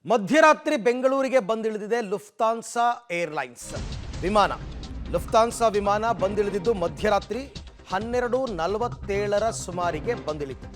ಮಧ್ಯರಾತ್ರಿ ಬೆಂಗಳೂರಿಗೆ ಬಂದಿಳಿದಿದೆ Lufthansa airlines ವಿಮಾನ. ಲುಫ್ತಾನ್ಸಾ ವಿಮಾನ ಬಂದಿಳಿದಿದ್ದು ಮಧ್ಯರಾತ್ರಿ 12:47 ಸುಮಾರಿಗೆ ಬಂದಿಳಿತು.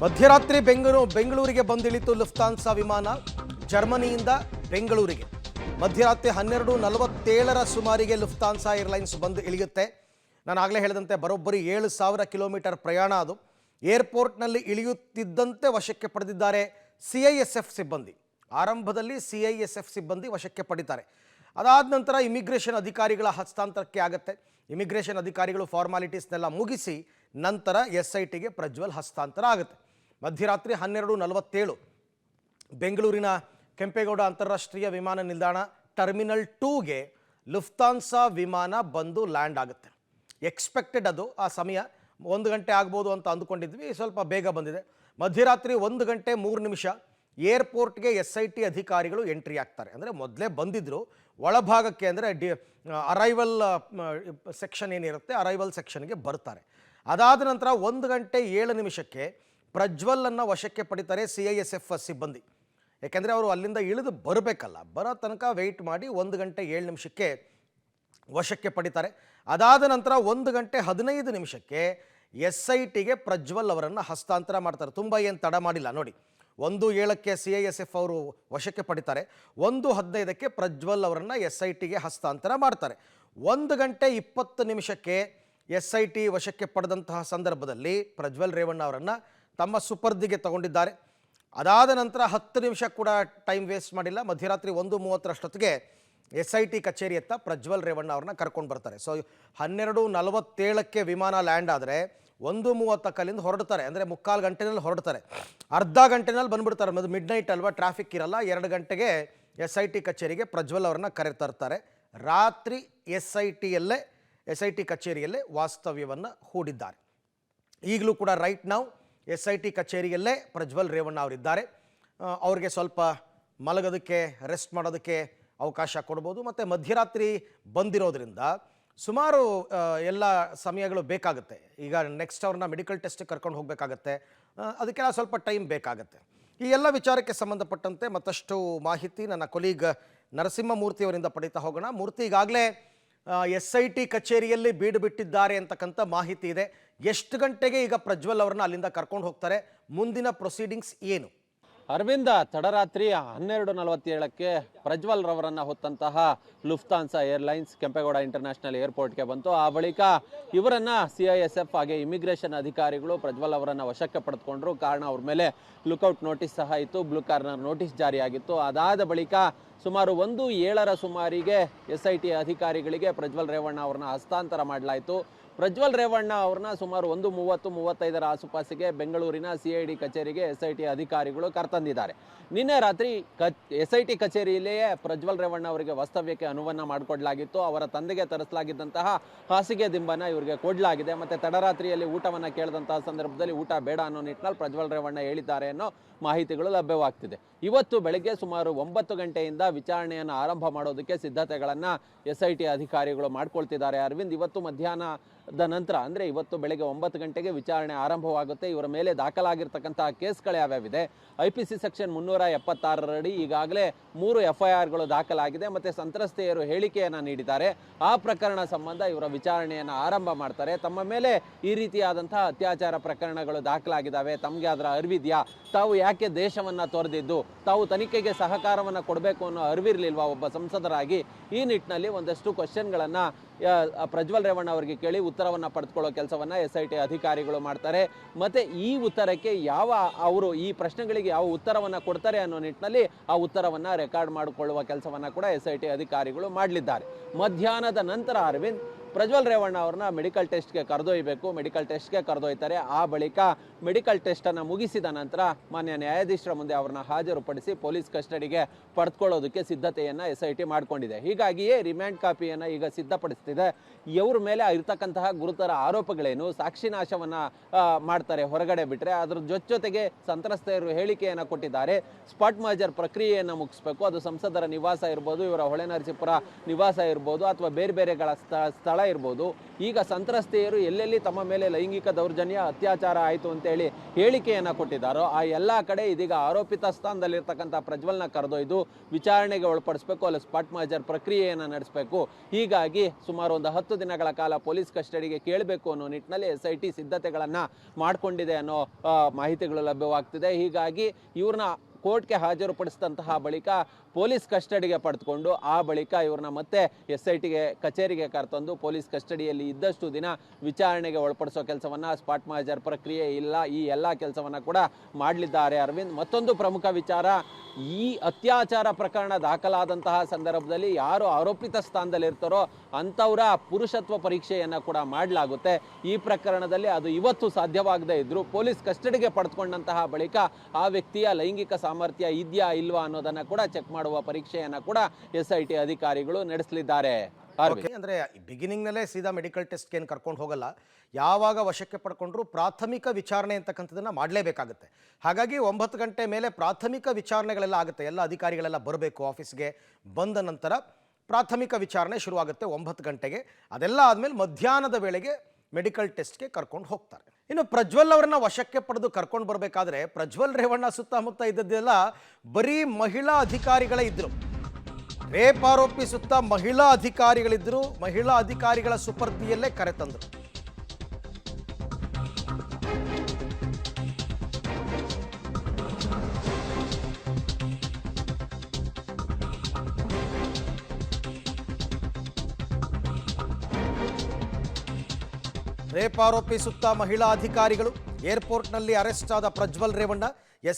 ಮಧ್ಯರಾತ್ರಿ ಬೆಂಗಳೂರಿಗೆ ಬಂದಿಳಿತು ಲುಫ್ತಾನ್ಸಾ ವಿಮಾನ. ಜರ್ಮನಿಯಿಂದ ಬೆಂಗಳೂರಿಗೆ ಮಧ್ಯರಾತ್ರಿ 12:47 ಸುಮಾರಿಗೆ ಲುಫ್ತಾನ್ಸಾ ಏರ್ಲೈನ್ಸ್ ಬಂದು ಇಳಿಯುತ್ತೆ. ನಾನು ಆಗಲೇ ಹೇಳಿದಂತೆ ಬರೋಬ್ಬರಿ 7,000 ಕಿಲೋಮೀಟರ್ ಪ್ರಯಾಣ ಅದು. ಏರ್ಪೋರ್ಟ್ನಲ್ಲಿ ಇಳಿಯುತ್ತಿದ್ದಂತೆ ವಶಕ್ಕೆ ಪಡೆದಿದ್ದಾರೆ CISF ಸಿಬ್ಬಂದಿ. ಆರಂಭದಲ್ಲಿ CISF ಸಿಬ್ಬಂದಿ ವಶಕ್ಕೆ ಪಡಿತಾರೆ. ಅದಾದ ನಂತರ ಇಮಿಗ್ರೇಷನ್ ಅಧಿಕಾರಿಗಳ ಹಸ್ತಾಂತರಕ್ಕೆ ಆಗುತ್ತೆ. ಇಮಿಗ್ರೇಷನ್ ಅಧಿಕಾರಿಗಳು ಫಾರ್ಮಾಲಿಟೀಸ್ನೆಲ್ಲ ಮುಗಿಸಿ ನಂತರ SITಗೆ ಪ್ರಜ್ವಲ್ ಹಸ್ತಾಂತರ ಆಗುತ್ತೆ. ಮಧ್ಯರಾತ್ರಿ 12:47 ಬೆಂಗಳೂರಿನ ಕೆಂಪೇಗೌಡ ಅಂತಾರಾಷ್ಟ್ರೀಯ ವಿಮಾನ ನಿಲ್ದಾಣ ಟರ್ಮಿನಲ್ 2ಗೆ ಲುಫ್ತಾನ್ಸಾ ವಿಮಾನ ಬಂದು ಲ್ಯಾಂಡ್ ಆಗುತ್ತೆ. ಎಕ್ಸ್ಪೆಕ್ಟೆಡ್ ಅದು. ಆ ಸಮಯ 1 ಗಂಟೆ ಆಗ್ಬೋದು ಅಂತ ಅಂದುಕೊಂಡಿದ್ವಿ, ಸ್ವಲ್ಪ ಬೇಗ ಬಂದಿದೆ. ಮಧ್ಯರಾತ್ರಿ 1 ಗಂಟೆ 3 ನಿಮಿಷ ಏರ್ಪೋರ್ಟ್ಗೆ SIT ಅಧಿಕಾರಿಗಳು ಎಂಟ್ರಿ ಆಗ್ತಾರೆ. ಅಂದರೆ ಮೊದಲೇ ಬಂದಿದ್ದರು ಒಳಭಾಗಕ್ಕೆ, ಅಂದರೆ ಅರೈವಲ್ ಸೆಕ್ಷನ್ ಏನಿರುತ್ತೆ ಅರೈವಲ್ ಸೆಕ್ಷನ್ಗೆ ಬರ್ತಾರೆ. ಅದಾದ ನಂತರ 1 ಗಂಟೆ 7 ನಿಮಿಷಕ್ಕೆ ಪ್ರಜ್ವಲನ್ನು ವಶಕ್ಕೆ ಪಡಿತಾರೆ CISF ಸಿಬ್ಬಂದಿ. ಯಾಕೆಂದರೆ ಅವರು ಅಲ್ಲಿಂದ ಇಳಿದು ಬರಬೇಕಲ್ಲ, ಬರೋ ತನಕ ವೆಯ್ಟ್ ಮಾಡಿ 1 ಗಂಟೆ 7 ನಿಮಿಷಕ್ಕೆ ವಶಕ್ಕೆ ಪಡಿತಾರೆ. ಅದಾದ ನಂತರ 1 ಗಂಟೆ 15 ನಿಮಿಷಕ್ಕೆ SITಗೆ ಪ್ರಜ್ವಲ್ ಅವರನ್ನು ಹಸ್ತಾಂತರ ಮಾಡ್ತಾರೆ. ತುಂಬ ಏನು ತಡ ಮಾಡಿಲ್ಲ ನೋಡಿ. 1:07ಕ್ಕೆ CISF ಅವರು ವಶಕ್ಕೆ ಪಡಿತಾರೆ. 1:15ಕ್ಕೆ ಪ್ರಜ್ವಲ್ ಅವರನ್ನು SITಗೆ ಹಸ್ತಾಂತರ ಮಾಡ್ತಾರೆ. 1 ಗಂಟೆ 20 ನಿಮಿಷಕ್ಕೆ SIT ವಶಕ್ಕೆ ಪಡೆದಂತಹ ಸಂದರ್ಭದಲ್ಲಿ ಪ್ರಜ್ವಲ್ ರೇವಣ್ಣ ಅವರನ್ನು ತಮ್ಮ ಸುಪರ್ದಿಗೆ ತಗೊಂಡಿದ್ದಾರೆ. ಅದಾದ ನಂತರ 10 ನಿಮಿಷ ಕೂಡ ಟೈಮ್ ವೇಸ್ಟ್ ಮಾಡಿಲ್ಲ. ಮಧ್ಯರಾತ್ರಿ 1:30 SIT ಕಚೇರಿಯತ್ತ ಪ್ರಜ್ವಲ್ ರೇವಣ್ಣ ಅವ್ರನ್ನ ಕರ್ಕೊಂಡು ಬರ್ತಾರೆ. ಸೊ 12:47ಕ್ಕೆ ವಿಮಾನ ಲ್ಯಾಂಡ್ ಆದರೆ 1:30 ಹೊರಡ್ತಾರೆ. ಅಂದರೆ 3/4 ಗಂಟೆನಲ್ಲಿ ಹೊರಡ್ತಾರೆ. ಅರ್ಧ ಗಂಟೆನಲ್ಲಿ ಬಂದುಬಿಡ್ತಾರೆ. ಅದು ಮಿಡ್ ನೈಟ್ ಅಲ್ವಾ, ಟ್ರಾಫಿಕ್ ಇರಲ್ಲ. 2 ಗಂಟೆಗೆ SIT ಕಚೇರಿಗೆ ಪ್ರಜ್ವಲ್ ಅವ್ರನ್ನ ಕರೆತರ್ತಾರೆ. ರಾತ್ರಿ SIT ಕಚೇರಿಯಲ್ಲೇ ವಾಸ್ತವ್ಯವನ್ನು ಹೂಡಿದ್ದಾರೆ. ಈಗಲೂ ಕೂಡ ರೈಟ್ ನಾವು SIT ಕಚೇರಿಯಲ್ಲೇ ಪ್ರಜ್ವಲ್ ರೇವಣ್ಣ ಅವರಿದ್ದಾರೆ. ಅವ್ರಿಗೆ ಸ್ವಲ್ಪ ಮಲಗೋದಕ್ಕೆ, ರೆಸ್ಟ್ ಮಾಡೋದಕ್ಕೆ ಅವಕಾಶ ಕೊಡ್ಬೋದು. ಮತ್ತು ಮಧ್ಯರಾತ್ರಿ ಬಂದಿರೋದ್ರಿಂದ ಸುಮಾರು ಎಲ್ಲ ಸಮಯಗಳು ಬೇಕಾಗುತ್ತೆ. ಈಗ ನೆಕ್ಸ್ಟ್ ಅವ್ರನ್ನ ಮೆಡಿಕಲ್ ಟೆಸ್ಟಿಗೆ ಕರ್ಕೊಂಡು ಹೋಗಬೇಕಾಗತ್ತೆ. ಅದಕ್ಕೆಲ್ಲ ಸ್ವಲ್ಪ ಟೈಮ್ ಬೇಕಾಗತ್ತೆ. ಈ ಎಲ್ಲ ವಿಚಾರಕ್ಕೆ ಸಂಬಂಧಪಟ್ಟಂತೆ ಮತ್ತಷ್ಟು ಮಾಹಿತಿ ನನ್ನ ಕೊಲೀಗ್ ನರಸಿಂಹಮೂರ್ತಿಯವರಿಂದ ಪಡೀತಾ ಹೋಗೋಣ. ಮೂರ್ತಿ, ಈಗಾಗಲೇ SIT ಕಚೇರಿಯಲ್ಲಿ ಬೀಡು ಬಿಟ್ಟಿದ್ದಾರೆ ಅಂತಕ್ಕಂಥ ಮಾಹಿತಿ ಇದೆ. ಎಷ್ಟು ಗಂಟೆಗೆ ಈಗ ಪ್ರಜ್ವಲ್ ಅವ್ರನ್ನ ಅಲ್ಲಿಂದ ಕರ್ಕೊಂಡು ಹೋಗ್ತಾರೆ? ಮುಂದಿನ ಪ್ರೊಸೀಡಿಂಗ್ಸ್ ಏನು? ಅರವಿಂದ, ತಡರಾತ್ರಿ 12:47ಕ್ಕೆ ಪ್ರಜ್ವಲ್ ರವರನ್ನು ಹೊತ್ತಂತಹ ಲುಫ್ತಾನ್ಸಾ ಏರ್ಲೈನ್ಸ್ ಕೆಂಪೇಗೌಡ ಇಂಟರ್ನ್ಯಾಷನಲ್ ಏರ್ಪೋರ್ಟ್ಗೆ ಬಂತು. ಆ ಬಳಿಕ ಇವರನ್ನ CISF ಹಾಗೆ ಇಮಿಗ್ರೇಷನ್ ಅಧಿಕಾರಿಗಳು ಪ್ರಜ್ವಲ್ ಅವರನ್ನು ವಶಕ್ಕೆ ಪಡೆದುಕೊಂಡ್ರು. ಕಾರಣ ಅವ್ರ ಮೇಲೆ ಲುಕೌಟ್ ನೋಟಿಸ್ ಸಹ ಇತ್ತು, ಬ್ಲೂ ಕಾರ್ನರ್ ನೋಟಿಸ್ ಜಾರಿಯಾಗಿತ್ತು. ಅದಾದ ಬಳಿಕ ಸುಮಾರು 1:07 ಸುಮಾರಿಗೆ SIT ಅಧಿಕಾರಿಗಳಿಗೆ ಪ್ರಜ್ವಲ್ ರೇವಣ್ಣ ಅವ್ರನ್ನ ಹಸ್ತಾಂತರ ಮಾಡಲಾಯಿತು. ಪ್ರಜ್ವಲ್ ರೇವಣ್ಣ ಅವ್ರನ್ನ ಸುಮಾರು 1:30-1:35 ಆಸುಪಾಸಿಗೆ ಬೆಂಗಳೂರಿನ CID ಕಚೇರಿಗೆ SIT ಅಧಿಕಾರಿಗಳು ಕರ್ತಂದಿದ್ದಾರೆ. ನಿನ್ನೆ ರಾತ್ರಿ SIT ಕಚೇರಿಯಲ್ಲಿಯೇ ಪ್ರಜ್ವಲ್ ರೇವಣ್ಣ ಅವರಿಗೆ ವಾಸ್ತವ್ಯಕ್ಕೆ ಅನುವನ್ನು ಮಾಡಿಕೊಡ್ಲಾಗಿತ್ತು. ಅವರ ತಂದೆಗೆ ತರಿಸಲಾಗಿದ್ದಂತಹ ಹಾಸಿಗೆ ದಿಂಬನ್ನು ಇವರಿಗೆ ಕೊಡಲಾಗಿದೆ. ಮತ್ತು ತಡರಾತ್ರಿಯಲ್ಲಿ ಊಟವನ್ನು ಕೇಳಿದಂತಹ ಸಂದರ್ಭದಲ್ಲಿ ಊಟ ಬೇಡ ಅನ್ನೋ ನಿಟ್ಟಿನಲ್ಲಿ ಪ್ರಜ್ವಲ್ ರೇವಣ್ಣ ಹೇಳಿದ್ದಾರೆ ಅನ್ನೋ ಮಾಹಿತಿಗಳು ಲಭ್ಯವಾಗ್ತಿದೆ. ಇವತ್ತು ಬೆಳಗ್ಗೆ ಸುಮಾರು 9 ಗಂಟೆಯಿಂದ ವಿಚಾರಣೆಯನ್ನು ಆರಂಭ ಮಾಡೋದಕ್ಕೆ ಸಿದ್ಧತೆಗಳನ್ನು SIT ಅಧಿಕಾರಿಗಳು ಮಾಡ್ಕೊಳ್ತಿದ್ದಾರೆ. ಅರವಿಂದ್, ಇವತ್ತು ಮಧ್ಯಾಹ್ನದ ನಂತರ ಅಂದರೆ ಇವತ್ತು ಬೆಳಗ್ಗೆ 9 ಗಂಟೆಗೆ ವಿಚಾರಣೆ ಆರಂಭವಾಗುತ್ತೆ. ಇವರ ಮೇಲೆ ದಾಖಲಾಗಿರ್ತಕ್ಕಂತಹ ಕೇಸ್ಗಳು ಯಾವ್ಯಾವಿದೆ? IPC ಸೆಕ್ಷನ್ 376 ಅಡಿ ಈಗಾಗಲೇ 3 FIRಗಳು ದಾಖಲಾಗಿದೆ. ಮತ್ತು ಸಂತ್ರಸ್ತೆಯರು ಹೇಳಿಕೆಯನ್ನು ನೀಡಿದ್ದಾರೆ. ಆ ಪ್ರಕರಣ ಸಂಬಂಧ ಇವರ ವಿಚಾರಣೆಯನ್ನು ಆರಂಭ ಮಾಡ್ತಾರೆ. ತಮ್ಮ ಮೇಲೆ ಈ ರೀತಿಯಾದಂತಹ ಅತ್ಯಾಚಾರ ಪ್ರಕರಣಗಳು ದಾಖಲಾಗಿದ್ದಾವೆ, ತಮಗೆ ಅದರ ಅರಿವಿದೆಯಾ, ತಾವು ಯಾಕೆ ದೇಶವನ್ನು ತೊರೆದಿದ್ದು, ತಾವು ತನಿಖೆಗೆ ಸಹಕಾರವನ್ನು ಕೊಡಬೇಕು ಅನ್ನೋ ಅರಿವಿರಲಿಲ್ವಾ ಒಬ್ಬ ಸಂಸದರಾಗಿ? ಈ ನಿಟ್ಟಿನಲ್ಲಿ ಒಂದಷ್ಟು ಕ್ವಶನ್ಗಳನ್ನು ಪ್ರಜ್ವಲ್ ರೇವಣ್ಣ ಅವರಿಗೆ ಕೇಳಿ ಉತ್ತರವನ್ನು ಪಡೆದುಕೊಳ್ಳೋ ಕೆಲಸವನ್ನು SIT ಅಧಿಕಾರಿಗಳು ಮಾಡ್ತಾರೆ. ಮತ್ತು ಈ ಉತ್ತರಕ್ಕೆ ಅವರು ಈ ಪ್ರಶ್ನೆಗಳಿಗೆ ಯಾವ ಉತ್ತರವನ್ನು ಕೊಡ್ತಾರೆ ಅನ್ನೋ ನಿಟ್ಟಿನಲ್ಲಿ ಆ ಉತ್ತರವನ್ನು ರೆಕಾರ್ಡ್ ಮಾಡಿಕೊಳ್ಳುವ ಕೆಲಸವನ್ನು ಕೂಡ SIT ಅಧಿಕಾರಿಗಳು ಮಾಡಲಿದ್ದಾರೆ. ಮಧ್ಯಾಹ್ನದ ನಂತರ ಅರವಿಂದ್ ಪ್ರಜ್ವಲ್ ರೇವಣ್ಣ ಅವ್ರನ್ನ ಮೆಡಿಕಲ್ ಟೆಸ್ಟ್ಗೆ ಕರೆದೊಯ್ಬೇಕು. ಮೆಡಿಕಲ್ ಟೆಸ್ಟ್ಗೆ ಕರೆದೊಯ್ತಾರೆ. ಆ ಬಳಿಕ ಮೆಡಿಕಲ್ ಟೆಸ್ಟನ್ನು ಮುಗಿಸಿದ ನಂತರ ಮಾನ್ಯ ನ್ಯಾಯಾಧೀಶರ ಮುಂದೆ ಅವ್ರನ್ನ ಹಾಜರುಪಡಿಸಿ ಪೊಲೀಸ್ ಕಸ್ಟಡಿಗೆ ಪಡೆದುಕೊಳ್ಳೋದಕ್ಕೆ ಸಿದ್ಧತೆಯನ್ನು SIT ಮಾಡಿಕೊಂಡಿದೆ. ಹೀಗಾಗಿಯೇ ರಿಮ್ಯಾಂಡ್ ಕಾಪಿಯನ್ನು ಈಗ ಸಿದ್ಧಪಡಿಸ್ತಿದೆ. ಇವ್ರ ಮೇಲೆ ಇರ್ತಕ್ಕಂತಹ ಗುರುತರ ಆರೋಪಗಳೇನು, ಸಾಕ್ಷಿ ನಾಶವನ್ನು ಮಾಡ್ತಾರೆ ಹೊರಗಡೆ ಬಿಟ್ಟರೆ, ಅದ್ರ ಜೊತೆಗೆ ಸಂತ್ರಸ್ತೆಯರು ಹೇಳಿಕೆಯನ್ನು ಕೊಟ್ಟಿದ್ದಾರೆ. ಸ್ಪಾಟ್ ಮರ್ಜರ್ ಪ್ರಕ್ರಿಯೆಯನ್ನು ಮುಗಿಸ್ಬೇಕು. ಅದು ಸಂಸದರ ನಿವಾಸ ಇರ್ಬೋದು, ಇವರ ಹೊಳೆನರಸೀಪುರ ನಿವಾಸ ಇರ್ಬೋದು, ಅಥವಾ ಬೇರೆ ಬೇರೆಗಳ ಸ್ಥಳ ಇರ್ಬೋದು. ಈಗ ಸಂತ್ರಸ್ತೆಯರು ಎಲ್ಲೆಲ್ಲಿ ತಮ್ಮ ಮೇಲೆ ಲೈಂಗಿಕ ದೌರ್ಜನ್ಯ ಅತ್ಯಾಚಾರ ಆಯಿತು ಅಂತೇಳಿ ಹೇಳಿಕೆಯನ್ನು ಕೊಟ್ಟಿದ್ದಾರೋ ಆ ಎಲ್ಲ ಕಡೆ ಇದೀಗ ಆರೋಪಿತ ಸ್ಥಾನದಲ್ಲಿರ್ತಕ್ಕಂಥ ಪ್ರಜ್ವಲ್ನ ಕರೆದೊಯ್ದು ವಿಚಾರಣೆಗೆ ಒಳಪಡಿಸಬೇಕು. ಅಲ್ಲಿ ಸ್ಪಾಟ್ ಮರ್ಜರ್ ಪ್ರಕ್ರಿಯೆಯನ್ನು ನಡೆಸಬೇಕು. ಹೀಗಾಗಿ ಸುಮಾರು ಒಂದು 10 ದಿನಗಳ ಕಾಲ ಪೊಲೀಸ್ ಕಸ್ಟಡಿಗೆ ಕೇಳಬೇಕು ಅನ್ನೋ ನಿಟ್ಟಿನಲ್ಲಿ SIT ಸಿದ್ಧತೆಗಳನ್ನು ಮಾಡಿಕೊಂಡಿದೆ ಅನ್ನೋ ಮಾಹಿತಿಗಳು ಲಭ್ಯವಾಗ್ತಿದೆ. ಹೀಗಾಗಿ ಇವ್ರನ್ನ ಕೋರ್ಟ್ಗೆ ಹಾಜರುಪಡಿಸಿದಂತಹ ಬಳಿಕ ಪೊಲೀಸ್ ಕಸ್ಟಡಿಗೆ ಪಡೆದುಕೊಂಡು ಆ ಬಳಿಕ ಇವ್ರನ್ನ ಮತ್ತೆ SITಗೆ ಕಚೇರಿಗೆ ಕರೆತಂದು ಪೊಲೀಸ್ ಕಸ್ಟಡಿಯಲ್ಲಿ ಇದ್ದಷ್ಟು ದಿನ ವಿಚಾರಣೆಗೆ ಒಳಪಡಿಸೋ ಕೆಲಸವನ್ನು, ಸ್ಪಾಟ್ ಮರ್ಜರ್ ಪ್ರಕ್ರಿಯೆ ಇಲ್ಲ, ಈ ಎಲ್ಲ ಕೆಲಸವನ್ನು ಕೂಡ ಮಾಡಲಿದ್ದಾರೆ ಅರವಿಂದ್. ಮತ್ತೊಂದು ಪ್ರಮುಖ ವಿಚಾರ, ಈ ಅತ್ಯಾಚಾರ ಪ್ರಕರಣ ದಾಖಲಾದಂತಹ ಸಂದರ್ಭದಲ್ಲಿ ಯಾರು ಆರೋಪಿತ ಸ್ಥಾನದಲ್ಲಿರ್ತಾರೋ ಅಂಥವರ ಪುರುಷತ್ವ ಪರೀಕ್ಷೆಯನ್ನು ಕೂಡ ಮಾಡಲಾಗುತ್ತೆ. ಈ ಪ್ರಕರಣದಲ್ಲಿ ಅದು ಇವತ್ತು ಸಾಧ್ಯವಾಗದೇ ಇದ್ದರೂ ಪೊಲೀಸ್ ಕಸ್ಟಡಿಗೆ ಪಡೆದುಕೊಂಡಂತಹ ಬಳಿಕ ಆ ವ್ಯಕ್ತಿಯ ಲೈಂಗಿಕ ಸಾಮರ್ಥ್ಯ ಇದೆಯಾ ಇಲ್ವಾ ಅನ್ನೋದನ್ನು ಕೂಡ ಚೆಕ್ ಮಾಡುವ ಪರೀಕ್ಷೆಯನ್ನು ಕೂಡ SIT ಅಧಿಕಾರಿಗಳು ನಡೆಸಲಿದ್ದಾರೆ. ಅಂದ್ರೆ ಬಿಗಿನಿಂಗ್ನಲ್ಲೇ ಸೀದಾ ಮೆಡಿಕಲ್ ಟೆಸ್ಟ್ಗೆ ಏನು ಕರ್ಕೊಂಡು ಹೋಗಲ್ಲ. ಯಾವಾಗ ವಶಕ್ಕೆ ಪಡ್ಕೊಂಡ್ರು ಪ್ರಾಥಮಿಕ ವಿಚಾರಣೆ ಅಂತಕ್ಕಂಥದ್ದನ್ನು ಮಾಡಲೇಬೇಕಾಗುತ್ತೆ. ಹಾಗಾಗಿ 9 ಗಂಟೆ ಮೇಲೆ ಪ್ರಾಥಮಿಕ ವಿಚಾರಣೆಗಳೆಲ್ಲ ಆಗುತ್ತೆ. ಎಲ್ಲ ಅಧಿಕಾರಿಗಳೆಲ್ಲ ಬರಬೇಕು ಆಫೀಸ್ಗೆ. ಬಂದ ನಂತರ ಪ್ರಾಥಮಿಕ ವಿಚಾರಣೆ ಶುರುವಾಗುತ್ತೆ 9 ಗಂಟೆಗೆ. ಅದೆಲ್ಲ ಆದಮೇಲೆ ಮಧ್ಯಾಹ್ನದ ವೇಳೆಗೆ ಮೆಡಿಕಲ್ ಟೆಸ್ಟ್ಗೆ ಕರ್ಕೊಂಡು ಹೋಗ್ತಾರೆ. ಇನ್ನು ಪ್ರಜ್ವಲ್ ಅವರನ್ನ ವಶಕ್ಕೆ ಪಡೆದು ಕರ್ಕೊಂಡು ಬರಬೇಕಾದ್ರೆ ಪ್ರಜ್ವಲ್ ರೇವಣ್ಣ ಸುತ್ತಮುತ್ತ ಇದ್ದದ್ದೆಲ್ಲ ಬರೀ ಮಹಿಳಾ ಅಧಿಕಾರಿಗಳೇ ಇದ್ರು. ರೇಪ್ ಆರೋಪಿ ಸುತ್ತ ಮಹಿಳಾ ಅಧಿಕಾರಿಗಳಿದ್ರು. ಮಹಿಳಾ ಅಧಿಕಾರಿಗಳ ಸುಪರ್ದಿಯಲ್ಲೇ ಕರೆತಂದರು. ರೇಪ್ ಆರೋಪಿ ಸುತ್ತ ಮಹಿಳಾ ಅಧಿಕಾರಿಗಳು. ಏರ್ಪೋರ್ಟ್ನಲ್ಲಿ ಅರೆಸ್ಟ್ ಆದ ಪ್ರಜ್ವಲ್ ರೇವಣ್ಣ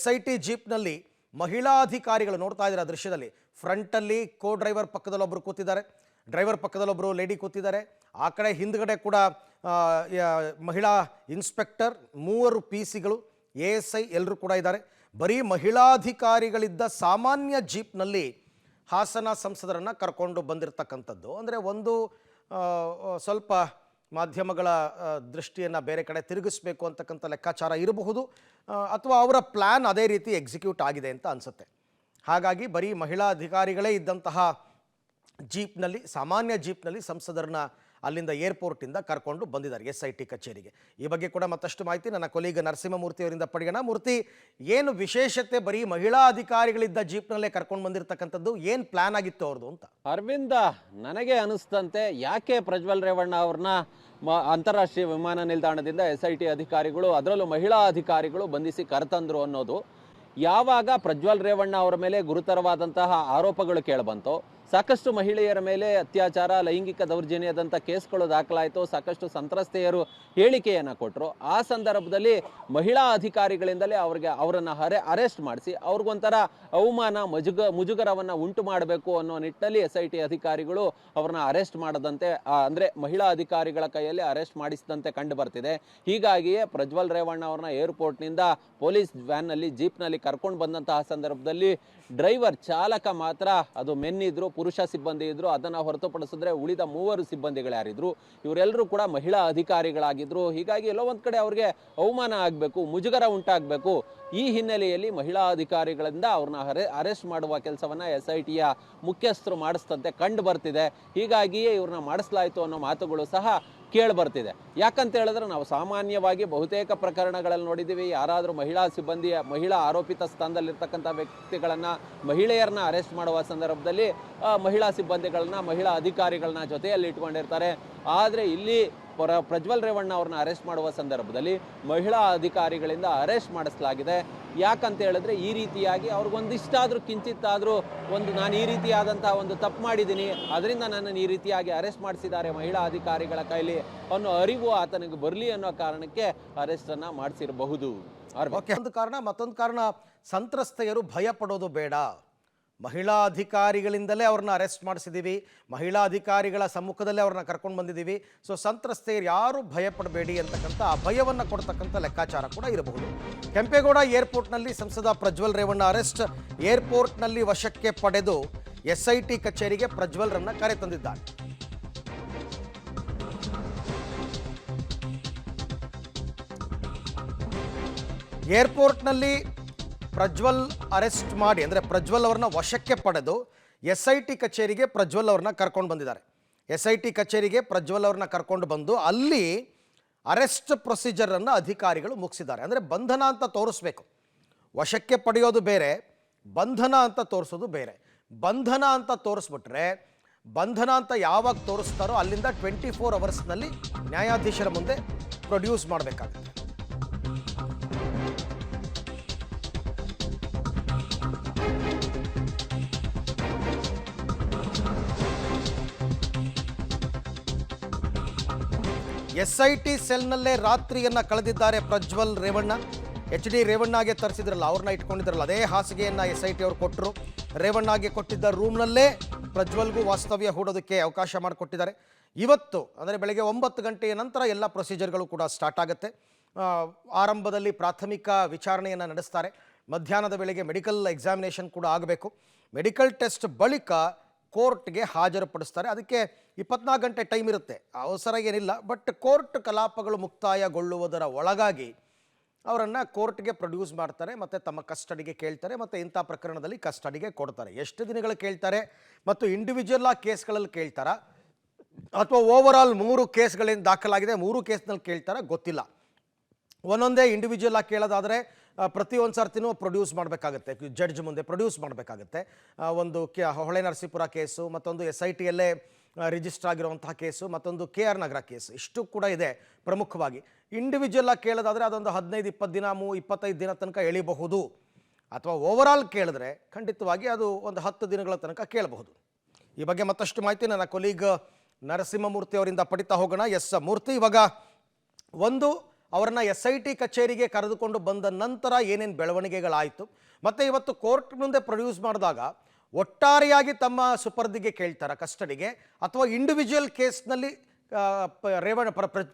SIT ಜೀಪ್ನಲ್ಲಿ ಮಹಿಳಾ ಅಧಿಕಾರಿಗಳು ನೋಡ್ತಾ ಇದ್ದಾರೆ ದೃಶ್ಯದಲ್ಲಿ. ಫ್ರಂಟಲ್ಲಿ ಕೋ ಡ್ರೈವರ್ ಪಕ್ಕದಲ್ಲಿ ಒಬ್ಬರು ಕೂತಿದ್ದಾರೆ, ಡ್ರೈವರ್ ಪಕ್ಕದಲ್ಲಿ ಒಬ್ಬರು ಲೇಡಿ ಕೂತಿದ್ದಾರೆ. ಆ ಕಡೆ ಹಿಂದ್ಗಡೆ ಕೂಡ ಮಹಿಳಾ ಇನ್ಸ್ಪೆಕ್ಟರ್, 3 PCಗಳು, ASI ಎಲ್ಲರೂ ಕೂಡ ಇದ್ದಾರೆ. ಬರೀ ಮಹಿಳಾಧಿಕಾರಿಗಳಿದ್ದ ಸಾಮಾನ್ಯ ಜೀಪ್ನಲ್ಲಿ ಹಾಸನ ಸಂಸದರನ್ನು ಕರ್ಕೊಂಡು ಬಂದಿರತಕ್ಕಂಥದ್ದು. ಅಂದರೆ ಒಂದು ಸ್ವಲ್ಪ ಮಾಧ್ಯಮಗಳ ದೃಷ್ಟಿಯನ್ನು ಬೇರೆ ಕಡೆ ತಿರುಗಿಸಬೇಕು ಅಂತಕ್ಕಂಥ ಲೆಕ್ಕಾಚಾರ ಇರಬಹುದು, ಅಥವಾ ಅವರ ಪ್ಲ್ಯಾನ್ ಅದೇ ರೀತಿ ಎಕ್ಸಿಕ್ಯೂಟ್ ಆಗಿದೆ ಅಂತ ಅನಿಸುತ್ತೆ. ಹಾಗಾಗಿ ಬರೀ ಮಹಿಳಾ ಅಧಿಕಾರಿಗಳೇ ಇದ್ದಂತಹ ಜೀಪ್ನಲ್ಲಿ, ಸಾಮಾನ್ಯ ಜೀಪ್ನಲ್ಲಿ ಸಂಸದರನ್ನ ಅಲ್ಲಿಂದ ಏರ್ಪೋರ್ಟಿಂದ ಕರ್ಕೊಂಡು ಬಂದಿದ್ದಾರೆ SIT ಕಚೇರಿಗೆ. ಈ ಬಗ್ಗೆ ಕೂಡ ಮತ್ತಷ್ಟು ಮಾಹಿತಿ ನನ್ನ ಕೊಲೀಗ ನರಸಿಂಹಮೂರ್ತಿ ಅವರಿಂದ ಪಡೆಯೋಣ. ಮೂರ್ತಿ, ಏನು ವಿಶೇಷತೆ ಬರೀ ಮಹಿಳಾ ಅಧಿಕಾರಿಗಳಿದ್ದ ಜೀಪ್ನಲ್ಲೇ ಕರ್ಕೊಂಡು ಬಂದಿರತಕ್ಕಂಥದ್ದು? ಏನು ಪ್ಲಾನ್ ಆಗಿತ್ತು ಅವ್ರದ್ದು ಅಂತ? ಅರವಿಂದ, ನನಗೆ ಅನಿಸ್ತಂತೆ ಯಾಕೆ ಪ್ರಜ್ವಲ್ ರೇವಣ್ಣ ಅವ್ರನ್ನ ಅಂತಾರಾಷ್ಟ್ರೀಯ ವಿಮಾನ ನಿಲ್ದಾಣದಿಂದ SIT ಅಧಿಕಾರಿಗಳು, ಅದರಲ್ಲೂ ಮಹಿಳಾ ಅಧಿಕಾರಿಗಳು ಬಂಧಿಸಿ ಕರೆತಂದ್ರು ಅನ್ನೋದು. ಯಾವಾಗ ಪ್ರಜ್ವಲ್ ರೇವಣ್ಣ ಅವರ ಮೇಲೆ ಗುರುತರವಾದಂತಹ ಆರೋಪಗಳು ಕೇಳಬಂತು, ಸಾಕಷ್ಟು ಮಹಿಳೆಯರ ಮೇಲೆ ಅತ್ಯಾಚಾರ, ಲೈಂಗಿಕ ದೌರ್ಜನ್ಯದಂಥ ಕೇಸ್ಗಳು ದಾಖಲಾಯಿತು, ಸಾಕಷ್ಟು ಸಂತ್ರಸ್ತೆಯರು ಹೇಳಿಕೆಯನ್ನು ಕೊಟ್ಟರು. ಆ ಸಂದರ್ಭದಲ್ಲಿ ಮಹಿಳಾ ಅಧಿಕಾರಿಗಳಿಂದಲೇ ಅವರನ್ನು ಅರೆಸ್ಟ್ ಮಾಡಿಸಿ ಅವ್ರಿಗೊಂಥರ ಅವಮಾನ, ಮುಜುಗರವನ್ನು ಉಂಟು ಮಾಡಬೇಕು ಅನ್ನೋ ನಿಟ್ಟಿನಲ್ಲಿ SIT ಅಧಿಕಾರಿಗಳು ಅವ್ರನ್ನ ಅರೆಸ್ಟ್ ಮಾಡದಂತೆ, ಅಂದರೆ ಮಹಿಳಾ ಅಧಿಕಾರಿಗಳ ಕೈಯಲ್ಲಿ ಅರೆಸ್ಟ್ ಮಾಡಿಸಿದಂತೆ ಕಂಡು ಬರ್ತಿದೆ. ಹೀಗಾಗಿಯೇ ಪ್ರಜ್ವಲ್ ರೇವಣ್ಣ ಅವ್ರನ್ನ ಏರ್ಪೋರ್ಟ್ನಿಂದ ಪೊಲೀಸ್ ವ್ಯಾನ್ನಲ್ಲಿ, ಜೀಪ್ನಲ್ಲಿ ಕರ್ಕೊಂಡು ಬಂದಂತಹ ಸಂದರ್ಭದಲ್ಲಿ ಡ್ರೈವರ್, ಚಾಲಕ ಮಾತ್ರ ಅದು ಮೆನ್ ಇದ್ರು, ಪುರುಷ ಸಿಬ್ಬಂದಿ ಇದ್ರು. ಅದನ್ನು ಹೊರತುಪಡಿಸಿದ್ರೆ ಉಳಿದ 3 ಸಿಬ್ಬಂದಿಗಳು ಯಾರಿದ್ರು ಇವರೆಲ್ಲರೂ ಕೂಡ ಮಹಿಳಾ ಅಧಿಕಾರಿಗಳಾಗಿದ್ರು. ಹೀಗಾಗಿ ಎಲ್ಲೋ ಒಂದು ಕಡೆ ಅವ್ರಿಗೆ ಅವಮಾನ ಆಗಬೇಕು, ಮುಜುಗರ ಉಂಟಾಗಬೇಕು. ಈ ಹಿನ್ನೆಲೆಯಲ್ಲಿ ಮಹಿಳಾ ಅಧಿಕಾರಿಗಳಿಂದ ಅವ್ರನ್ನ ಅರೆಸ್ಟ್ ಮಾಡುವ ಕೆಲಸವನ್ನು SITಯ ಮುಖ್ಯಸ್ಥರು ಮಾಡಿಸ್ತಂತೆ ಕಂಡು ಬರ್ತಿದೆ. ಹೀಗಾಗಿಯೇ ಇವ್ರನ್ನ ಮಾಡಿಸಲಾಯಿತು ಅನ್ನೋ ಮಾತುಗಳು ಸಹ ಕೇಳಿಬರ್ತಿದೆ. ಯಾಕಂತ ಹೇಳಿದ್ರೆ ನಾವು ಸಾಮಾನ್ಯವಾಗಿ ಬಹುತೇಕ ಪ್ರಕರಣಗಳಲ್ಲಿ ನೋಡಿದ್ದೀವಿ, ಯಾರಾದರೂ ಮಹಿಳಾ ಆರೋಪಿತ ಸ್ಥಾನದಲ್ಲಿರ್ತಕ್ಕಂಥ ವ್ಯಕ್ತಿಗಳನ್ನು, ಮಹಿಳೆಯರನ್ನ ಅರೆಸ್ಟ್ ಮಾಡುವ ಸಂದರ್ಭದಲ್ಲಿ ಮಹಿಳಾ ಸಿಬ್ಬಂದಿಗಳನ್ನ, ಮಹಿಳಾ ಅಧಿಕಾರಿಗಳನ್ನ ಜೊತೆಯಲ್ಲಿ ಇಟ್ಕೊಂಡಿರ್ತಾರೆ. ಆದರೆ ಇಲ್ಲಿ ಪ್ರಜ್ವಲ್ ರೇವಣ್ಣ ಅವ್ರನ್ನ ಅರೆಸ್ಟ್ ಮಾಡುವ ಸಂದರ್ಭದಲ್ಲಿ ಮಹಿಳಾ ಅಧಿಕಾರಿಗಳಿಂದ ಅರೆಸ್ಟ್ ಮಾಡಿಸಲಾಗಿದೆ. ಯಾಕಂತ ಹೇಳಿದ್ರೆ ಈ ರೀತಿಯಾಗಿ ಅವ್ರಿಗೊಂದಿಷ್ಟಾದರೂ ಕಿಂಚಿತ್ತಾದರೂ ನಾನು ಈ ರೀತಿಯಾದಂತಹ ಒಂದು ತಪ್ಪು ಮಾಡಿದ್ದೀನಿ, ಅದರಿಂದ ನನ್ನನ್ನು ಈ ರೀತಿಯಾಗಿ ಅರೆಸ್ಟ್ ಮಾಡಿಸಿದ್ದಾರೆ ಮಹಿಳಾ ಅಧಿಕಾರಿಗಳ ಕೈಲಿ ಅನ್ನೋ ಅರಿವು ಆತನಿಗೆ ಬರಲಿ ಅನ್ನೋ ಕಾರಣಕ್ಕೆ ಅರೆಸ್ಟನ್ನು ಮಾಡಿಸಿರಬಹುದು. ಒಂದು ಕಾರಣ. ಮತ್ತೊಂದು ಕಾರಣ, ಸಂತ್ರಸ್ತೆಯರು ಭಯ ಪಡೋದು ಬೇಡ, ಮಹಿಳಾ ಅಧಿಕಾರಿಗಳಿಂದಲೇ ಅವ್ರನ್ನ ಅರೆಸ್ಟ್ ಮಾಡಿಸಿದ್ದೀವಿ, ಮಹಿಳಾ ಅಧಿಕಾರಿಗಳ ಸಮ್ಮುಖದಲ್ಲೇ ಅವ್ರನ್ನ ಕರ್ಕೊಂಡು ಬಂದಿದ್ದೀವಿ. ಸೊ ಸಂತ್ರಸ್ತೆಯರು ಯಾರು ಭಯಪಡಬೇಡಿ ಅಂತಕ್ಕಂಥ ಆ ಭಯವನ್ನು ಕೊಡ್ತಕ್ಕಂಥ ಲೆಕ್ಕಾಚಾರ ಕೂಡ ಇರಬಹುದು. ಕೆಂಪೇಗೌಡ ಏರ್ಪೋರ್ಟ್ನಲ್ಲಿ ಸಂಸದ ಪ್ರಜ್ವಲ್ ರೇವಣ್ಣ ಅರೆಸ್ಟ್. ಏರ್ಪೋರ್ಟ್ನಲ್ಲಿ ವಶಕ್ಕೆ ಪಡೆದು SIT ಕಚೇರಿಗೆ ಪ್ರಜ್ವಲ್ರನ್ನ ಕರೆತಂದಿದ್ದಾರೆ. ಏರ್ಪೋರ್ಟ್ನಲ್ಲಿ ಪ್ರಜ್ವಲ್ ಅರೆಸ್ಟ್ ಮಾಡಿ, ಅಂದರೆ ಪ್ರಜ್ವಲ್ ಅವ್ರನ್ನ ವಶಕ್ಕೆ ಪಡೆದು SIT ಕಚೇರಿಗೆ ಪ್ರಜ್ವಲ್ ಅವ್ರನ್ನ ಕರ್ಕೊಂಡು ಬಂದಿದ್ದಾರೆ. SIT ಕಚೇರಿಗೆ ಪ್ರಜ್ವಲ್ ಅವ್ರನ್ನ ಕರ್ಕೊಂಡು ಬಂದು ಅಲ್ಲಿ ಅರೆಸ್ಟ್ ಪ್ರೊಸೀಜರನ್ನು ಅಧಿಕಾರಿಗಳು ಮುಗಿಸಿದ್ದಾರೆ. ಅಂದರೆ ಬಂಧನ ಅಂತ ತೋರಿಸ್ಬೇಕು, ವಶಕ್ಕೆ ಪಡೆಯೋದು ಬೇರೆ, ಬಂಧನ ಅಂತ ತೋರಿಸೋದು ಬೇರೆ. ಬಂಧನ ಅಂತ ತೋರಿಸ್ಬಿಟ್ರೆ, ಬಂಧನ ಅಂತ ಯಾವಾಗ ತೋರಿಸ್ತಾರೋ ಅಲ್ಲಿಂದ 24 ಅವರ್ಸ್ನಲ್ಲಿ ನ್ಯಾಯಾಧೀಶರ ಮುಂದೆ ಪ್ರೊಡ್ಯೂಸ್ ಮಾಡಬೇಕಾಗುತ್ತೆ. SIT ಸೆಲ್ನಲ್ಲೇ ರಾತ್ರಿಯನ್ನು ಕಳೆದಿದ್ದಾರೆ ಪ್ರಜ್ವಲ್ ರೇವಣ್ಣ. HD ರೇವಣ್ಣಗೆ ತರಿಸಿದ್ರಲ್ಲ, ಅವ್ರನ್ನ ಇಟ್ಕೊಂಡಿದ್ರಲ್ಲ, ಅದೇ ಹಾಸಿಗೆಯನ್ನು SIT ಅವರು ಕೊಟ್ಟರು. ರೇವಣ್ಣಗೆ ಕೊಟ್ಟಿದ್ದ ರೂಮ್ನಲ್ಲೇ ಪ್ರಜ್ವಲ್ಗೂ ವಾಸ್ತವ್ಯ ಹೂಡೋದಕ್ಕೆ ಅವಕಾಶ ಮಾಡಿಕೊಟ್ಟಿದ್ದಾರೆ. ಇವತ್ತು ಅಂದರೆ ಬೆಳಗ್ಗೆ 9 ಗಂಟೆಯ ನಂತರ ಎಲ್ಲ ಪ್ರೊಸೀಜರ್ಗಳು ಕೂಡ ಸ್ಟಾರ್ಟ್ ಆಗುತ್ತೆ. ಆರಂಭದಲ್ಲಿ ಪ್ರಾಥಮಿಕ ವಿಚಾರಣೆಯನ್ನು ನಡೆಸ್ತಾರೆ. ಮಧ್ಯಾಹ್ನದ ವೇಳೆಗೆ ಮೆಡಿಕಲ್ ಎಕ್ಸಾಮಿನೇಷನ್ ಕೂಡ ಆಗಬೇಕು. ಮೆಡಿಕಲ್ ಟೆಸ್ಟ್ ಬಳಿಕ ಕೋರ್ಟ್ಗೆ ಹಾಜರುಪಡಿಸ್ತಾರೆ. ಅದಕ್ಕೆ 24 ಗಂಟೆ ಟೈಮ್ ಇರುತ್ತೆ, ಅವಸರ ಏನಿಲ್ಲ. ಬಟ್ ಕೋರ್ಟ್ ಕಲಾಪಗಳು ಮುಕ್ತಾಯಗೊಳ್ಳುವುದರ ಒಳಗಾಗಿ ಅವರನ್ನು ಕೋರ್ಟ್ಗೆ ಪ್ರೊಡ್ಯೂಸ್ ಮಾಡ್ತಾರೆ ಮತ್ತು ತಮ್ಮ ಕಸ್ಟಡಿಗೆ ಕೇಳ್ತಾರೆ ಮತ್ತು ಇಂಥ ಪ್ರಕರಣದಲ್ಲಿ ಕಸ್ಟಡಿಗೆ ಕೊಡ್ತಾರೆ. ಎಷ್ಟು ದಿನಗಳು ಕೇಳ್ತಾರೆ ಮತ್ತು ಇಂಡಿವಿಜುವಲ್ ಕೇಸ್ಗಳಲ್ಲಿ ಕೇಳ್ತಾರಾ ಅಥವಾ ಓವರಾಲ್ 3 ಕೇಸ್ಗಳೇನು ದಾಖಲಾಗಿದೆ 3 ಕೇಸ್ನಲ್ಲಿ ಕೇಳ್ತಾರಾ ಗೊತ್ತಿಲ್ಲ. ಒಂದೊಂದೇ ಇಂಡಿವಿಜುವಲ್ ಆಗಿ ಕೇಳೋದಾದರೆ ಪ್ರತಿಯೊಂದು ಸರ್ತಿನೂ ಪ್ರೊಡ್ಯೂಸ್ ಮಾಡಬೇಕಾಗುತ್ತೆ, ಜಡ್ಜ್ ಮುಂದೆ ಪ್ರೊಡ್ಯೂಸ್ ಮಾಡಬೇಕಾಗುತ್ತೆ. ಒಂದು ಹೊಳೆ ನರಸೀಪುರ ಕೇಸು, ಮತ್ತೊಂದು SITಯಲ್ಲೇ ರಿಜಿಸ್ಟರ್ ಆಗಿರುವಂತಹ ಕೇಸು, ಮತ್ತೊಂದು KR ನಗರ ಕೇಸು, ಇಷ್ಟು ಕೂಡ ಇದೆ ಪ್ರಮುಖವಾಗಿ. ಇಂಡಿವಿಜುವಲ್ ಆಗಿ ಕೇಳೋದಾದರೆ ಅದೊಂದು 15-20 ದಿನ 25 ದಿನ ತನಕ ಎಳಿಬಹುದು. ಅಥವಾ ಓವರಾಲ್ ಕೇಳಿದ್ರೆ ಖಂಡಿತವಾಗಿ ಅದು ಒಂದು 10 ದಿನಗಳ ತನಕ ಕೇಳಬಹುದು. ಈ ಬಗ್ಗೆ ಮತ್ತಷ್ಟು ಮಾಹಿತಿ ನನ್ನ ಕೊಲೀಗ್ ನರಸಿಂಹಮೂರ್ತಿ ಅವರಿಂದ ಪಡಿತಾ ಹೋಗೋಣ. ಎಸ್ ಮೂರ್ತಿ, ಇವಾಗ ಒಂದು ಅವರನ್ನು SIT ಕಚೇರಿಗೆ ಕರೆದುಕೊಂಡು ಬಂದ ನಂತರ ಏನೇನು ಬೆಳವಣಿಗೆಗಳಾಯಿತು, ಮತ್ತು ಇವತ್ತು ಕೋರ್ಟ್ ಮುಂದೆ ಪ್ರೊಡ್ಯೂಸ್ ಮಾಡಿದಾಗ ಒಟ್ಟಾರೆಯಾಗಿ ತಮ್ಮ ಸುಪರ್ದಿಗೆ ಕೇಳ್ತಾರ ಕಸ್ಟಡಿಗೆ, ಅಥವಾ ಇಂಡಿವಿಜುವಲ್ ಕೇಸ್ನಲ್ಲಿ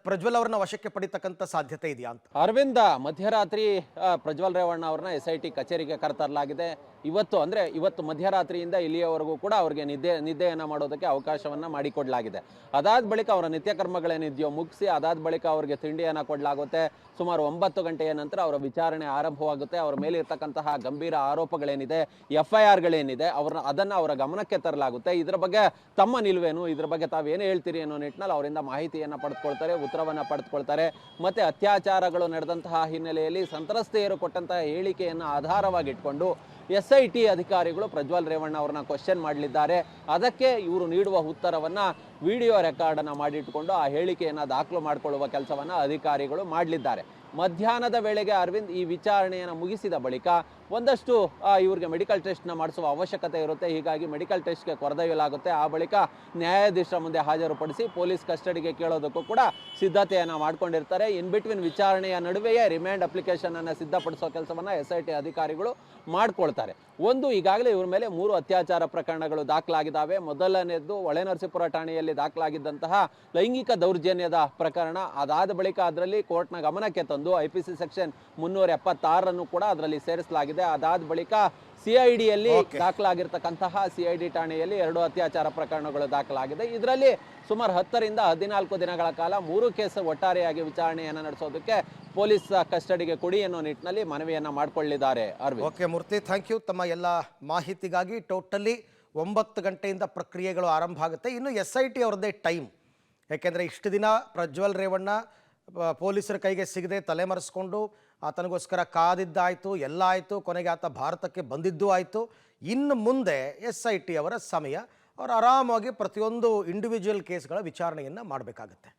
ಪ್ರಜ್ವಲ್ ಅವರನ್ನ ವಶಕ್ಕೆ ಪಡಿತಕ್ಕಂಥ ಸಾಧ್ಯತೆ ಇದೆಯಾ ಅಂತ? ಅರವಿಂದ, ಮಧ್ಯರಾತ್ರಿ ಪ್ರಜ್ವಲ್ ರೇವಣ್ಣ ಅವ್ರನ್ನ SIT ಕಚೇರಿಗೆ ಕರೆತರಲಾಗಿದೆ. ಇವತ್ತು ಮಧ್ಯರಾತ್ರಿಯಿಂದ ಇಲ್ಲಿಯವರೆಗೂ ಕೂಡ ಅವರಿಗೆ ನಿದ್ದೆಯನ್ನು ಮಾಡೋದಕ್ಕೆ ಅವಕಾಶವನ್ನು ಮಾಡಿಕೊಡಲಾಗಿದೆ. ಅದಾದ ಬಳಿಕ ಅವರ ನಿತ್ಯ ಕರ್ಮಗಳೇನಿದೆಯೋ ಮುಗಿಸಿ ಅದಾದ ಬಳಿಕ ಅವರಿಗೆ ತಿಂಡಿಯನ್ನು ಕೊಡಲಾಗುತ್ತೆ. ಸುಮಾರು 9 ಗಂಟೆಯ ನಂತರ ಅವರ ವಿಚಾರಣೆ ಆರಂಭವಾಗುತ್ತೆ. ಅವರ ಮೇಲೆ ಇರ್ತಕ್ಕಂತಹ ಗಂಭೀರ ಆರೋಪಗಳೇನಿದೆ, FIRಗಳೇನಿದೆ, ಅದನ್ನು ಅವರ ಗಮನಕ್ಕೆ ತರಲಾಗುತ್ತೆ. ಇದರ ಬಗ್ಗೆ ತಮ್ಮ ನಿಲುವೇನು, ಇದರ ಬಗ್ಗೆ ತಾವೇನು ಹೇಳ್ತೀರಿ ಅನ್ನೋ ನಿಟ್ಟಿನಲ್ಲಿ ಅವರಿಂದ ಮಾಹಿತಿಯನ್ನು ಪಡೆದುಕೊಳ್ತಾರೆ, ಉತ್ತರವನ್ನು ಪಡೆದುಕೊಳ್ತಾರೆ. ಮತ್ತು ಅತ್ಯಾಚಾರಗಳು ನಡೆದಂತಹ ಹಿನ್ನೆಲೆಯಲ್ಲಿ ಸಂತ್ರಸ್ತೆಯರು ಕೊಟ್ಟಂತಹ ಹೇಳಿಕೆಯನ್ನು ಆಧಾರವಾಗಿಟ್ಕೊಂಡು SIT ಅಧಿಕಾರಿಗಳು ಪ್ರಜ್ವಲ್ ರೇವಣ್ಣ ಅವರನ್ನ ಕ್ವಶನ್ ಮಾಡಲಿದ್ದಾರೆ. ಅದಕ್ಕೆ ಇವರು ನೀಡುವ ಉತ್ತರವನ್ನು ವಿಡಿಯೋ ರೆಕಾರ್ಡನ್ನು ಮಾಡಿಟ್ಟುಕೊಂಡು ಆ ಹೇಳಿಕೆಯನ್ನು ದಾಖಲು ಮಾಡಿಕೊಳ್ಳುವ ಕೆಲಸವನ್ನು ಅಧಿಕಾರಿಗಳು ಮಾಡಲಿದ್ದಾರೆ. ಮಧ್ಯಾಹ್ನದ ವೇಳೆಗೆ ಅರವಿಂದ್ ಈ ವಿಚಾರಣೆಯನ್ನು ಮುಗಿಸಿದ ಬಳಿಕ ಒಂದಷ್ಟು ಇವರಿಗೆ ಮೆಡಿಕಲ್ ಟೆಸ್ಟ್ನ ಮಾಡಿಸುವ ಅವಶ್ಯಕತೆ ಇರುತ್ತೆ. ಹೀಗಾಗಿ ಮೆಡಿಕಲ್ ಟೆಸ್ಟ್ಗೆ ಕರೆದೊಯ್ಯಲಾಗುತ್ತೆ. ಆ ಬಳಿಕ ನ್ಯಾಯಾಧೀಶರ ಮುಂದೆ ಹಾಜರುಪಡಿಸಿ ಪೊಲೀಸ್ ಕಸ್ಟಡಿಗೆ ಕೇಳೋದಕ್ಕೂ ಕೂಡ ಸಿದ್ಧತೆಯನ್ನು ಮಾಡ್ಕೊಂಡಿರ್ತಾರೆ. ಇನ್ ಬಿಟ್ವೀನ್ ವಿಚಾರಣೆಯ ನಡುವೆಯೇ ರಿಮ್ಯಾಂಡ್ ಅಪ್ಲಿಕೇಶನ್ ಅನ್ನು ಸಿದ್ಧಪಡಿಸೋ ಕೆಲಸವನ್ನು SIT ಅಧಿಕಾರಿಗಳು ಮಾಡ್ಕೊಳ್ತಾರೆ. ಈಗಾಗಲೇ ಇವ್ರ ಮೇಲೆ 3 ಅತ್ಯಾಚಾರ ಪ್ರಕರಣಗಳು ದಾಖಲಾಗಿದ್ದಾವೆ. ಮೊದಲನೇದು ಹೊಳೆನರಸೀಪುರ ಠಾಣೆಯಲ್ಲಿ ದಾಖಲಾಗಿದ್ದಂತಹ ಲೈಂಗಿಕ ದೌರ್ಜನ್ಯದ ಪ್ರಕರಣ. ಅದಾದ ಬಳಿಕ ಅದರಲ್ಲಿ ಕೋರ್ಟ್ನ ಗಮನಕ್ಕೆ ತಂದು IPC ಸೆಕ್ಷನ್ 376 ಕೂಡ ಅದರಲ್ಲಿ ಸೇರಿಸಲಾಗಿದೆ. ಅದಾದ ಬಳಿಕ CIDಯಲ್ಲಿ ದಾಖಲಾಗಿರ್ತಕ್ಕಂತಹ CID ಠಾಣೆಯಲ್ಲಿ 2 ಅತ್ಯಾಚಾರ ಪ್ರಕರಣಗಳು ದಾಖಲಾಗಿದೆ. ಇದರಲ್ಲಿ ಸುಮಾರು 10 ರಿಂದ 14 ದಿನಗಳ ಕಾಲ 3 ಕೇಸ್ ಒಟ್ಟಾರೆಯಾಗಿ ವಿಚಾರಣೆಯನ್ನು ನಡೆಸೋದಕ್ಕೆ ಪೊಲೀಸ್ ಕಸ್ಟಡಿಗೆ ಕೊಡಿ ಅನ್ನೋ ನಿಟ್ಟಿನಲ್ಲಿ ಮನವಿಯನ್ನು ಮಾಡಿಕೊಳ್ಳಿದ್ದಾರೆ. ಓಕೆ ಮೂರ್ತಿ, ಥ್ಯಾಂಕ್ ಯು ತಮ್ಮ ಎಲ್ಲ ಮಾಹಿತಿಗಾಗಿ. ಟೋಟಲಿ 9 ಗಂಟೆಯಿಂದ ಪ್ರಕ್ರಿಯೆಗಳು ಆರಂಭ ಆಗುತ್ತೆ. ಇನ್ನು SIT ಅವ್ರದ್ದೇ ಟೈಮ್, ಯಾಕೆಂದರೆ ಇಷ್ಟು ದಿನ ಪ್ರಜ್ವಲ್ ರೇವಣ್ಣ ಪೊಲೀಸರ ಕೈಗೆ ಸಿಗದೆ ತಲೆಮರೆಸ್ಕೊಂಡು ಆತನಿಗೋಸ್ಕರ ಕಾದಿದ್ದಾಯಿತು, ಎಲ್ಲ ಆಯಿತು, ಕೊನೆಗೆ ಆತ ಭಾರತಕ್ಕೆ ಬಂದಿದ್ದೂ ಆಯಿತು. ಇನ್ನು ಮುಂದೆ SIT ಅವರ ಸಮಯ, ಅವರು ಆರಾಮಾಗಿ ಪ್ರತಿಯೊಂದು ಇಂಡಿವಿಜುವಲ್ ಕೇಸ್ಗಳ ವಿಚಾರಣೆಯನ್ನು ಮಾಡಬೇಕಾಗತ್ತೆ.